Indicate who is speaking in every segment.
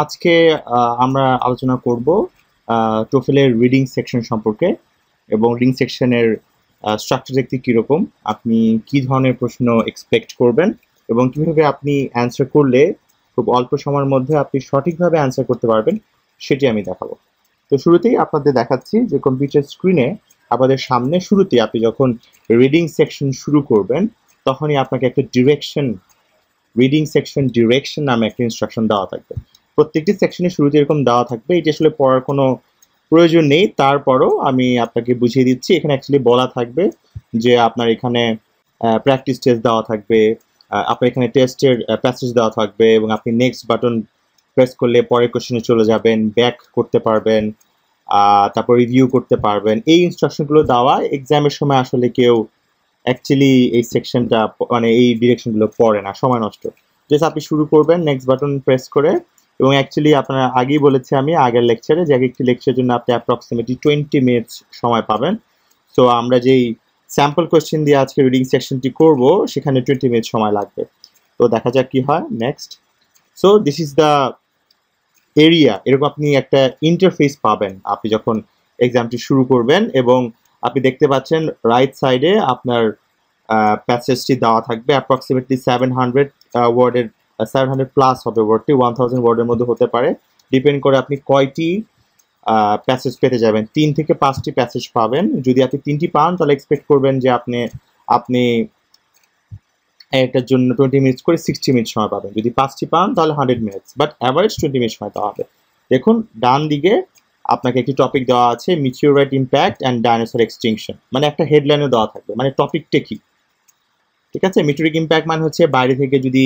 Speaker 1: আজকে আমরা আলোচনা করব টোফেলের রিডিং সেকশন সম্পর্কে এবং রিডিং সেকশনের স্ট্রাকচার দেখতে কীরকম, আপনি কি ধরনের প্রশ্ন এক্সপেক্ট করবেন এবং কীভাবে আপনি অ্যান্সার করলে খুব অল্প সময়ের মধ্যে আপনি সঠিকভাবে অ্যান্সার করতে পারবেন সেটি আমি দেখাবো। তো শুরুতেই আপনাদের দেখাচ্ছি যে কম্পিউটার স্ক্রিনে আপনাদের সামনে শুরুতেই আপনি যখন রিডিং সেকশন শুরু করবেন তখনই আপনাকে একটা রিডিং সেকশন ডিরেকশন নামে একটা ইনস্ট্রাকশন দেওয়া থাকবে। প্রত্যেকটি সেকশনের শুরুতে এরকম দেওয়া থাকবে, এটি আসলে পড়ার কোনো প্রয়োজন নেই, তারপরও আমি আপনাকে বুঝিয়ে দিচ্ছি। এখানে অ্যাকচুয়ালি বলা থাকবে যে আপনার এখানে প্র্যাকটিস টেস্ট দেওয়া থাকবে, আপনার এখানে টেস্টের প্যাসেজ দেওয়া থাকবে এবং আপনি নেক্সট বাটন প্রেস করলে পরের কোশ্চেনে চলে যাবেন, ব্যাক করতে পারবেন, তারপর রিভিউ করতে পারবেন। এই ইনস্ট্রাকশনগুলো দেওয়া এক্সামের সময় আসলে কেউ অ্যাকচুয়ালি এই সেকশনটা মানে এই ডিরেকশনগুলো পড়ে না, সময় নষ্ট। জাস্ট আপনি শুরু করবেন নেক্সট বাটন প্রেস করে, এবং অ্যাকচুয়ালি আপনারা আগেই বলেছি আমি আগের লেকচারে যে একটি লেকচারের জন্য আপনি অ্যাপ্রক্সিমেটলি 20 মিনিটস সময় পাবেন। সো আমরা যেই স্যাম্পল কোয়েশ্চেন দিয়ে আজকে রিডিং সেকশনটি করব সেখানে 20 মিনিট সময় লাগবে। তো দেখা যাক কি হয় next. So this is the area. এরকম আপনি একটা ইন্টারফেস পাবেন আপনি যখন এক্সামটি শুরু করবেন, এবং আপনি দেখতে পাচ্ছেন রাইট সাইডে আপনার প্যাসেজটি দেওয়া থাকবে অ্যাপ্রক্সিমেটলি 700 ওয়ার্ডের, 700 প্লাস হবে ওয়ার্ডটি, 1000 ওয়ার্ডের মধ্যে হতে পারে, ডিপেন্ড করে আপনি কয়টি প্যাসেজ পেতে যাবেন। 3 থেকে 5টি প্যাসেজ পাবেন। যদি আপনি 3টি পান তাহলে এক্সপেক্ট করবেন যে আপনি এটার জন্য 20 মিনিটস করে 60 মিনিট সময় পাবেন। যদি 5টি পান তাহলে 100 মিনিটস, বাট অ্যাভারেজ 20 মিনিট সময় দেওয়া হবে। দেখুন ডান দিকে আপনাকে একটি টপিক দেওয়া আছে, মিটিওরাইট ইম্প্যাক্ট অ্যান্ড ডাইনোসর এক্সটিংশন, মানে একটা হেডলাইনও দেওয়া থাকবে, মানে টপিকটা কি। ঠিক আছে, মিটিওরিক ইম্প্যাক্ট মানে হচ্ছে বাইরে থেকে যদি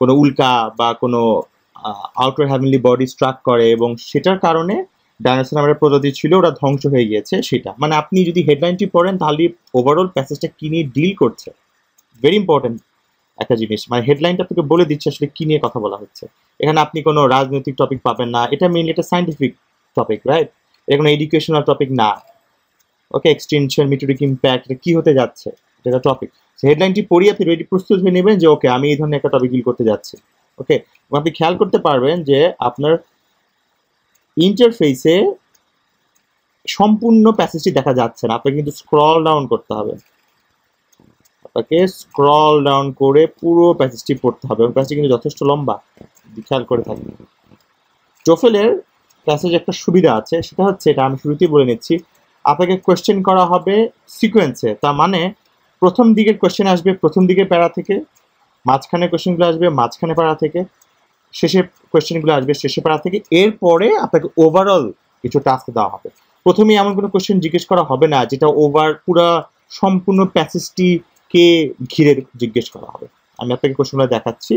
Speaker 1: কোনো উল্কা বা কোনো আউটার হ্যাভেনলি বডি স্ট্রাক করে এবং সেটার কারণে ডাইনোসর নামের প্রজাতি ছিল ওরা ধ্বংস হয়ে গিয়েছে, সেটা মানে আপনি যদি হেডলাইনটি পড়েন তাহলে ওভারঅল প্যাসেজটা কি নিয়ে ডিল করছে, ভেরি ইম্পর্টেন্ট একটা জিনিস। মানে হেডলাইনটা আপনাকে বলে দিচ্ছে আসলে কি নিয়ে কথা বলা হচ্ছে। এখানে আপনি কোনো রাজনৈতিক টপিক পাবেন না, এটা মেইনলি একটা সায়েন্টিফিক টপিক, রাইট? এটা কোনো এডুকেশনাল টপিক না। ওকে, এক্সটেনশন মিটিওরিক ইম্প্যাক্ট এটা কি হতে যাচ্ছে, এটা টপিক। হেডলাইনটি পড়িয়ে আপনি রেডি প্রস্তুত হয়ে নেবেন যে ওকে আমি এই ধরনের একটা টপিক ডিল করতে যাচ্ছি। ওকে, আপনি খেয়াল করতে পারবেন যে আপনার ইন্টারফেসে সম্পূর্ণ প্যাসেজটি দেখা যাচ্ছে না, আপনাকে কিন্তু স্ক্রল ডাউন করতে হবে। আপনাকে স্ক্রল ডাউন করে পুরো প্যাসেজটি পড়তে হবে, এবং প্যাসেজটি কিন্তু যথেষ্ট লম্বা, খেয়াল করে থাকবেন। টোফেলের প্যাসেজ একটা সুবিধা আছে, সেটা হচ্ছে, এটা আমি শুরুতেই বলে নিচ্ছি, আপনাকে কোয়েশ্চেন করা হবে সিকোয়েন্সে। তার মানে প্রথম দিকের কোয়েশ্চেন আসবে প্রথম দিকের প্যারা থেকে, মাঝখানে কোয়েশ্চেনগুলো আসবে মাঝখানে প্যারা থেকে, শেষের কোয়েশ্চেনগুলো আসবে শেষের প্যারা থেকে। এরপরে আপনাকে ওভারঅল কিছু টাস্ক দেওয়া হবে। প্রথমেই এমন কোনো কোয়েশ্চেন জিজ্ঞেস করা হবে না যেটা পুরা সম্পূর্ণ প্যাসেজটিকে ঘিরে জিজ্ঞেস করা হবে। আমি আপনাকে কোয়েশ্চেনগুলো দেখাচ্ছি,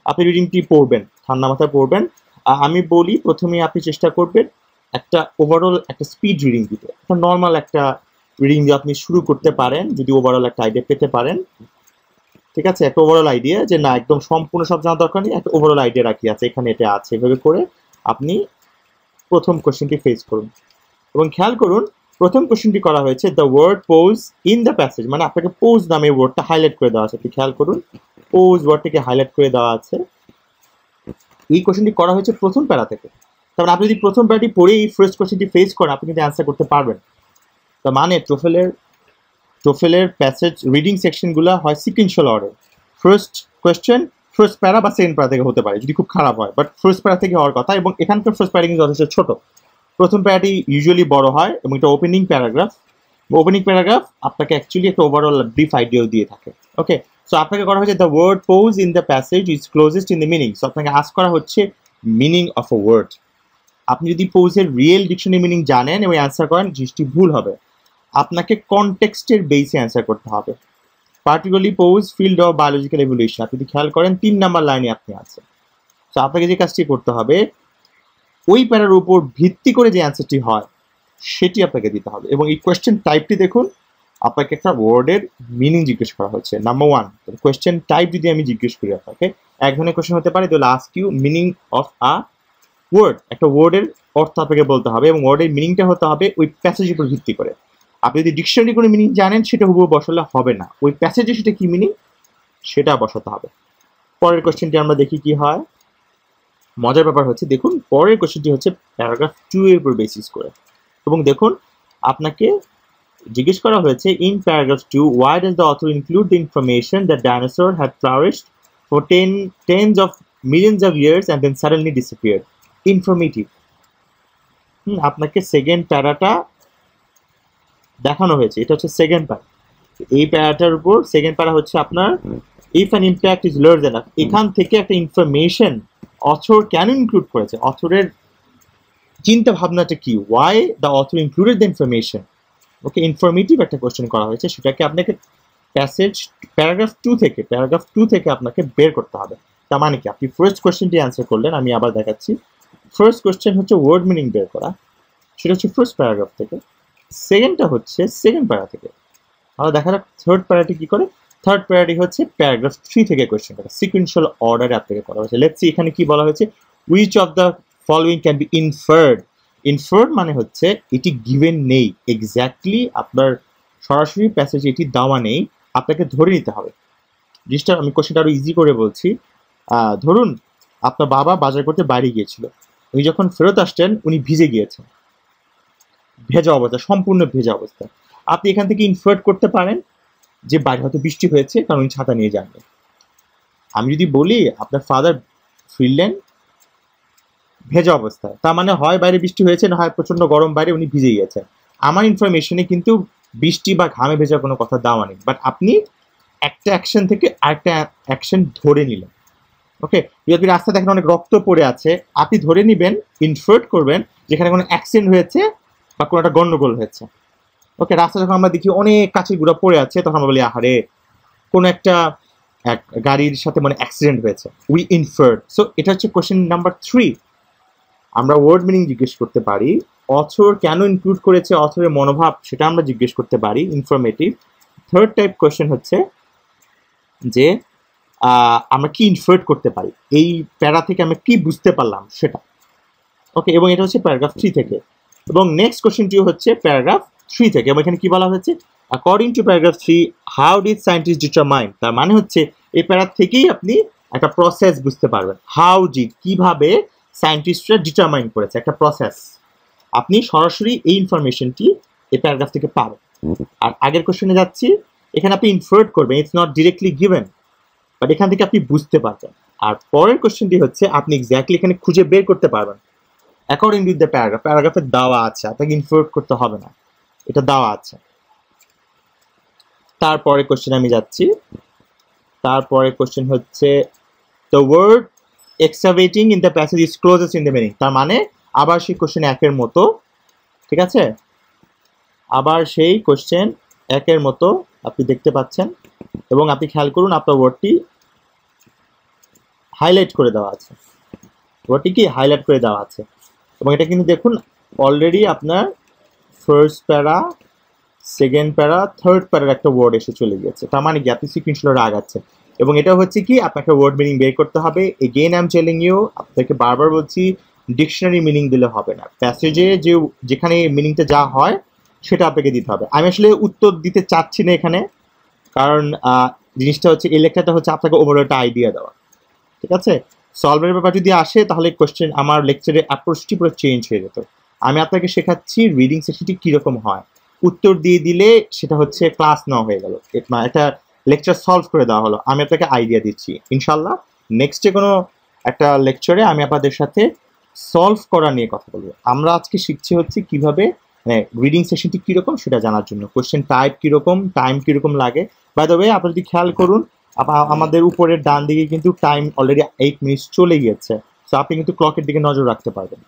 Speaker 1: আপনি রিডিংটি পড়বেন, ঠান্ডা মাথায় পড়বেন। আমি বলি প্রথমেই আপনি চেষ্টা করবেন একটা ওভারঅল একটা স্পিড রিডিং দিতে, একটা নর্মাল একটা রিডিং দিয়ে আপনি শুরু করতে পারেন যদি ওভারঅল একটা আইডিয়া পেতে পারেন। ঠিক আছে, একটা ওভারঅল আইডিয়া, যে না একদম সম্পূর্ণ সব জানা দরকার নেই, একটা ওভারঅল আইডিয়া রাখি আছে এখানে এটা আছে, এভাবে করে আপনি প্রথম কোশ্চেনটি ফেস করুন। এবং খেয়াল করুন প্রথম কোশ্চেনটি করা হয়েছে the word pose in the passage, মানে আপনাকে পোজ নামে ওয়ার্ডটা হাইলাইট করে দেওয়া আছে। আপনি খেয়াল করুন পোজ ওয়ার্ডটিকে হাইলাইট করে দেওয়া আছে। এই কোশ্চেনটি করা হয়েছে প্রথম প্যারা থেকে। তারপরে আপনি যদি প্রথম প্যারাটি পড়ে এই ফার্স্ট কোশ্চেনটি ফেস করেন আপনি কিন্তু অ্যান্সার করতে পারবেন। তার মানে টোফেলের প্যাসেজ রিডিং সেকশনগুলো হয় sequential order. First question first প্যারা বা সেকেন্ড প্যারা থেকে হতে পারে যদি খুব খারাপ হয়, বাট ফার্স্ট প্যারা থেকে হওয়ার কথা। এবং এখানকার ফার্স্ট প্যারা কিন্তু যথেষ্ট ছোট, প্রথম প্যারাটি ইউজুয়ালি বড় হয় এবং এটা ওপেনিং প্যারাগ্রাফ। ওপেনিং প্যারাগ্রাফ আপনাকে অ্যাকচুয়ালি একটা ওভারঅল ব্রিফ আইডিয়াও দিয়ে থাকে। ওকে, সো আপনাকে করা হয়েছে the word pose in the passage is closest in the meaning. So আপনাকে আস্ক করা হচ্ছে মিনিং অফ আ ওয়ার্ড। আপনি যদি পোজের রিয়েল ডিকশনারি মিনিং জানেন এবং অ্যান্সার করেন জিনিসটি ভুল হবে, আপনাকে কনটেক্সটের বেসে অ্যান্সার করতে হবে। Particularly pose field of biological evolution, আপনি যদি খেয়াল করেন 3 নাম্বার লাইনে আপনি আছেন। তো আপনাকে যে কাজটি করতে হবে ওই প্যারার উপর ভিত্তি করে যে অ্যান্সারটি হয় সেটি আপনাকে দিতে হবে। এবং এই কোয়েশ্চেন টাইপটি দেখুন, আপনাকে একটা ওয়ার্ডের মিনিং জিজ্ঞেস করা হচ্ছে। নাম্বার 1 কোয়েশ্চেন টাইপ যদি আমি জিজ্ঞেস করি আপনাকে, এক ধরনের কোয়েশ্চেন হতে পারে, they ask you meaning of a word, একটা ওয়ার্ডের অর্থ আপনাকে বলতে হবে এবং ওয়ার্ডের মিনিংটা হতে হবে ওই প্যাসেজের উপর ভিত্তি করে। আপনি যদি ডিকশনারি কোনো মিনিং জানেন সেটা হুবহু বসালে হবে না, ওই প্যাসেজে সেটা কি মিনিং সেটা বসাতে হবে। পরের কোয়েশ্চেনটি আমরা দেখি কি হয়। মজার ব্যাপার হচ্ছে দেখুন পরের কোশ্চেনটি হচ্ছে প্যারাগ্রাফ 2 এর উপর বেসিস করে, এবং দেখুন আপনাকে জিজ্ঞেস করা হয়েছে in paragraph 2 why does the author include the information that dinosaurs had flourished for tens of millions of years and then suddenly disappeared? Informative. আপনাকে সেকেন্ড প্যারাটা দেখানো হয়েছে, এটা হচ্ছে সেকেন্ড প্যারা। এই প্যারাটার উপর সেকেন্ড প্যারা হচ্ছে আপনার if an impact is large enough, এখান থেকে একটা ইনফরমেশন অথর কেন ইনক্লুড করেছে, অথরের চিন্তা ভাবনাটা কি, why the author included the information. Okay, informative একটা কোশ্চেন করা হয়েছে, সেটাকে আপনাকে প্যারাগ্রাফ 2 থেকে আপনাকে বের করতে হবে। তার মানে কি, আপনি ফার্স্ট কোশ্চেনটি অ্যান্সার করলেন, আমি আবার দেখাচ্ছি। ফার্স্ট কোশ্চেন হচ্ছে ওয়ার্ড মিনিং বের করা, সেটা হচ্ছে ফার্স্ট প্যারাগ্রাফ থেকে। সেকেন্ডটা হচ্ছে সেকেন্ড প্যারা থেকে। আমরা দেখা যাক থার্ড প্যারাটি কি করে। থার্ড প্যারাটি হচ্ছে প্যারাগ্রাফ 3 থেকে কোশ্চেন করা, সিকুয়েন্সিয়াল অর্ডারে আপনাকে করা হয়েছে। লেটস সি এখানে কি বলা হয়েছে, which of the following can be inferred. Inferred মানে হচ্ছে এটি গিভেন নেই, এক্স্যাক্টলি আপনার সরাসরি প্যাসেজে এটি দেওয়া নেই, আপনাকে ধরে নিতে হবে। জিনিসটা আমি কোশ্চেনটা আরো ইজি করে বলছি। ধরুন আপনার বাবা বাজার করতে বাইরে গিয়েছিল, উনি যখন ফেরত আসছেন উনি ভিজে গিয়েছেন, ভেজা অবস্থা, সম্পূর্ণ ভেজা অবস্থা। আপনি এখান থেকে ইনফার্ট করতে পারেন যে বাইরে হয়তো বৃষ্টি হয়েছে, কারণ উনি ছাতা নিয়ে যাননি। আমি যদি বলি আপনার ফাদার ফিরলেন ভেজা অবস্থায়, তার মানে হয় বাইরে বৃষ্টি হয়েছে, না হয় প্রচন্ড গরম বাইরে উনি ভিজে গিয়েছেন। আমার ইনফরমেশনে কিন্তু বৃষ্টি বা ঘামে ভেজার কোনো কথা দেওয়া নেই, বাট আপনি একটা অ্যাকশন থেকে আরেকটা অ্যাকশন ধরে নিলেন। ওকে, যদি রাস্তা দেখেন অনেক রক্ত পড়ে আছে, আপনি ধরে নিবেন, ইনফার্ট করবেন যেখানে কোনো অ্যাক্সিডেন্ট হয়েছে বা কোনো একটা গন্ডগোল হয়েছে। ওকে, রাস্তা যখন আমরা দেখি অনেক কাছের গুঁড়া পড়ে আছে, তখন আমরা বলি আহারে কোনো একটা গাড়ির সাথে মানে অ্যাক্সিডেন্ট হয়েছে, উই ইনফার্ড। সো এটা হচ্ছে কোশ্চেন নাম্বার 3। আমরা ওয়ার্ড মিনিং জিজ্ঞেস করতে পারি, অথর কেন ইনক্লুড করেছে, অথরের মনোভাব সেটা আমরা জিজ্ঞেস করতে পারি, ইনফরমেটিভ। থার্ড টাইপ কোশ্চেন হচ্ছে যে আমরা কি ইনফার্ট করতে পারি, এই প্যারা থেকে আমরা কি বুঝতে পারলাম সেটা। ওকে, এবং এটা হচ্ছে প্যারাগ্রাফ 3 থেকে। এবং নেক্সট কোশ্চেনটিও হচ্ছে প্যারাগ্রাফ 3 থেকে, এবং এখানে কি বলা হয়েছে, according to paragraph 3 how did scientist determine. তার মানে হচ্ছে এই প্যারা থেকেই আপনি একটা প্রসেস বুঝতে পারবেন, হাউ ডিড, কিভাবে সায়েন্টিস্টরা ডিটারমাইন করেছে, একটা প্রসেস। আপনি সরাসরি এই ইনফরমেশনটি এই প্যারাগ্রাফ থেকে পাবেন। আর আগের কোশ্চেনে যাচ্ছি, এখানে আপনি ইনফার্ট করবেন, it's not directly given, but এখান থেকে আপনি বুঝতে পারবেন। আর পরের কোশ্চেনটি হচ্ছে আপনি এক্স্যাক্টলি এখানে খুঁজে বের করতে পারবেন অ্যাকর্ডিং টু দ্য প্যারাগ্রাফ। প্যারাগ্রাফে দেওয়া আছে, আপনাকে ইনফার্ট করতে হবে না, এটা দেওয়া আছে। তারপরে কোশ্চেন আমি যাচ্ছি। তারপরে কোশ্চেন হচ্ছে the word excavating in the passage is closest in the meaning. তার মানে আবার সেই কোশ্চেন একের মতো, ঠিক আছে, আবার সেই কোশ্চেন একের মতো আপনি দেখতে পাচ্ছেন, এবং আপনি খেয়াল করুন আপনার ওয়ার্ডটি হাইলাইট করে দেওয়া আছে, ওয়ার্ডটি কি হাইলাইট করে দেওয়া আছে। এবং এটা কিন্তু দেখুন অলরেডি আপনার ফার্স্ট প্যারা, সেকেন্ড প্যারা, থার্ড প্যারার একটা ওয়ার্ড এসে চলে গিয়েছে। তার মানে কি আপনি সিকুয়েন্সিয়ালি আগাচ্ছেন। এবং এটা হচ্ছে কি আপনাকে ওয়ার্ড মিনিং বের করতে হবে। Again I am telling you, আপনাকে বারবার বলছি, ডিকশনারি মিনিং দিলে হবে না, প্যাসেজে যেখানে মিনিংটা যা হয় সেটা আপনাকে দিতে হবে। আমি আসলে উত্তর দিতে চাচ্ছি না এখানে, কারণ জিনিসটা হচ্ছে এই লেকচারটা হচ্ছে আপনাকে ওভারঅল একটা আইডিয়া দেওয়া, ঠিক আছে। সলভের ব্যাপার যদি আসে তাহলে কোশ্চেন আমার লেকচারের অ্যাপ্রোচটি পুরো চেঞ্জ হয়ে যেত। আমি আপনাকে শেখাচ্ছি রিডিং সেশনটি কীরকম হয়, উত্তর দিয়ে দিলে সেটা হচ্ছে ক্লাস নেওয়া হয়ে গেল, এটা লেকচার সলভ করে দেওয়া হলো। আমি আপনাকে আইডিয়া দিচ্ছি, ইনশাল্লাহ নেক্সটে কোনো একটা লেকচারে আমি আপনাদের সাথে সলভ করা নিয়ে কথা বলবো। আমরা আজকে শিখছি হচ্ছে কিভাবে মানে রিডিং সেশনটি কীরকম সেটা জানার জন্য, কোশ্চেন টাইপ কীরকম, টাইম কীরকম লাগে। বাই দ্য ওয়ে আপনি যদি খেয়াল করুন আমাদের উপরের ডান দিকে কিন্তু টাইম অলরেডি 8 মিনিট চলে গিয়েছে, সো আপনি কিন্তু ক্লকের দিকে নজর রাখতে পারবেন।